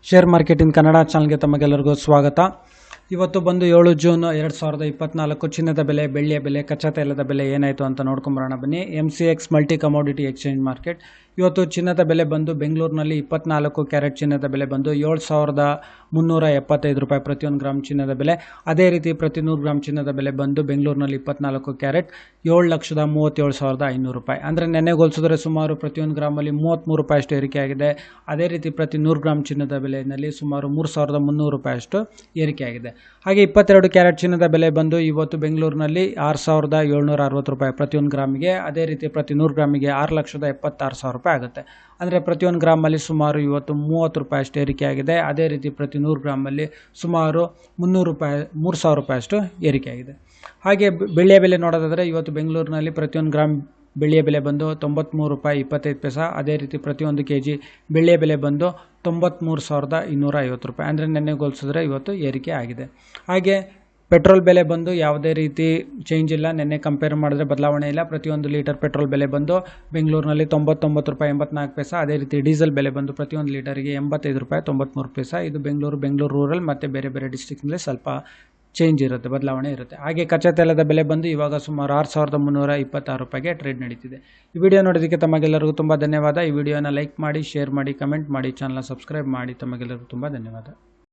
Share market in Kannada ಚಾನಲ್ಗೆ ತಮಗೆಲ್ಲರಿಗೂ ಸ್ವಾಗತ. ಇವತ್ತು ಬಂದು 7 ಜೂನ್ 2024 ಚಿನ್ನದ ಬೆಲೆ, ಬೆಳ್ಳಿಯ ಬೆಲೆ, ಕಚ್ಚಾ ತೈಲದ ಬೆಲೆ ಏನಾಯಿತು ಅಂತ ನೋಡ್ಕೊಂಬರೋಣ ಬನ್ನಿ. MCX multi commodity exchange market ಇವತ್ತು ಚಿನ್ನದ ಬೆಲೆ ಬಂದು ಬೆಂಗಳೂರಿನಲ್ಲಿ 24 ಕ್ಯಾರೆಟ್ ಚಿನ್ನದ ಬೆಲೆ ಬಂದು 7,375 ರೂಪಾಯಿ ಪ್ರತಿಯೊಂದು ಗ್ರಾಮ್ ಚಿನ್ನದ ಬೆಲೆ. ಅದೇ ರೀತಿ ಪ್ರತಿ 100 ಗ್ರಾಮ್ ಚಿನ್ನದ ಬೆಲೆ ಬಂದು ಬೆಂಗಳೂರಿನಲ್ಲಿ 24 ಕ್ಯಾರೆಟ್ 7,37,500 ರೂಪಾಯಿ. ಅಂದರೆ ನೆನ್ನೆ ಹೋಲಿಸಿದ್ರೆ ಸುಮಾರು ಪ್ರತಿಯೊಂದು ಗ್ರಾಮಲ್ಲಿ 33 ರೂಪಾಯಿಯಷ್ಟು ಏರಿಕೆಯಾಗಿದೆ. ಅದೇ ರೀತಿ ಪ್ರತಿ 100 ಗ್ರಾಮ್ ಚಿನ್ನದ ಬೆಲೆಯಲ್ಲಿ ಸುಮಾರು 3,300 ರೂಪಾಯಿಯಷ್ಟು ಏರಿಕೆಯಾಗಿದೆ. ಹಾಗೆ 22 ಕ್ಯಾರೆಟ್ ಚಿನ್ನದ ಬೆಲೆ ಬಂದು ಇವತ್ತು ಬೆಂಗಳೂರಿನಲ್ಲಿ 6,760 ರೂಪಾಯಿ ಪ್ರತಿಯೊಂದು ಗ್ರಾಮಿಗೆ. ಅದೇ ರೀತಿ ಪ್ರತಿ 100 ಗ್ರಾಮಿಗೆ 6,76,000 ರೂಪಾಯಿ ಆಗುತ್ತೆ. ಅಂದರೆ ಪ್ರತಿಯೊಂದು ಗ್ರಾಮಲ್ಲಿ ಸುಮಾರು ಇವತ್ತು 30 ರೂಪಾಯಿಯಷ್ಟು ಏರಿಕೆಯಾಗಿದೆ. ಅದೇ ರೀತಿ ಪ್ರತಿ 100 ಗ್ರಾಮಲ್ಲಿ ಸುಮಾರು 3,000 ರೂಪಾಯಿಯಷ್ಟು ಏರಿಕೆಯಾಗಿದೆ. ಹಾಗೆ ಬೆಳ್ಳಿಯ ಬೆಲೆ ನೋಡೋದಾದರೆ ಇವತ್ತು ಬೆಂಗಳೂರಿನಲ್ಲಿ ಪ್ರತಿಯೊಂದು ಗ್ರಾಮ್ ಬೆಳ್ಳಿಯ ಬೆಲೆ ಬಂದು 93 ರೂಪಾಯಿ 25 ಪೈಸೆ. ಅದೇ ರೀತಿ ಪ್ರತಿಯೊಂದು ಕೆಜಿ ಬೆಳ್ಳಿಯ ಬೆಲೆ ಬಂದು 93,250 ರೂಪಾಯಿ. ಅಂದರೆ ನೆನ್ನೆ ಹೋಲಿಸಿದ್ರೆ ಇವತ್ತು ಏರಿಕೆ ಆಗಿದೆ. ಹಾಗೆ ಪೆಟ್ರೋಲ್ ಬೆಲೆ ಬಂದು ಯಾವುದೇ ರೀತಿ ಚೇಂಜ್ ಇಲ್ಲ, ನೆನ್ನೆ ಕಂಪೇರ್ ಮಾಡಿದ್ರೆ ಬದಲಾವಣೆ ಇಲ್ಲ. ಪ್ರತಿಯೊಂದು ಲೀಟರ್ ಪೆಟ್ರೋಲ್ ಬೆಲೆ ಬಂದು ಬೆಂಗಳೂರಿನಲ್ಲಿ 99 ರೂಪಾಯಿ 84 ಪೈಸೆ. ಅದೇ ರೀತಿ ಡೀಸೆಲ್ ಬೆಲೆ ಬಂದು ಪ್ರತಿಯೊಂದು ಲೀಟರಿಗೆ 85 ರೂಪಾಯಿ 93 ಪೈಸೆ. ಇದು ಬೆಂಗಳೂರು ರೂರಲ್ ಮತ್ತು ಬೇರೆ ಬೇರೆ ಡಿಸ್ಟ್ರಿಕ್ನಲ್ಲಿ ಸ್ವಲ್ಪ ಚೇಂಜ್ ಇರುತ್ತೆ, ಬದಲಾವಣೆ ಇರುತ್ತೆ. ಹಾಗೆ ಕಚ್ಚಾ ತೈಲದ ಬೆಲೆ ಬಂದು ಇವಾಗ ಸುಮಾರು 6,326 ರೂಪಾಯಿಗೆ ಟ್ರೇಡ್ ನಡೀತಿದೆ. ಈ ವಿಡಿಯೋ ನೋಡೋದಕ್ಕೆ ತಮಗೆಲ್ಲರಿಗೂ ತುಂಬ ಧನ್ಯವಾದ. ಈ ವಿಡಿಯೋನ ಲೈಕ್ ಮಾಡಿ, ಶೇರ್ ಮಾಡಿ, ಕಮೆಂಟ್ ಮಾಡಿ, ಚಾನಲ್ನ ಸಬ್ಸ್ಕ್ರೈಬ್ ಮಾಡಿ. ತಮಗೆಲ್ಲರಿಗೂ ತುಂಬ ಧನ್ಯವಾದ.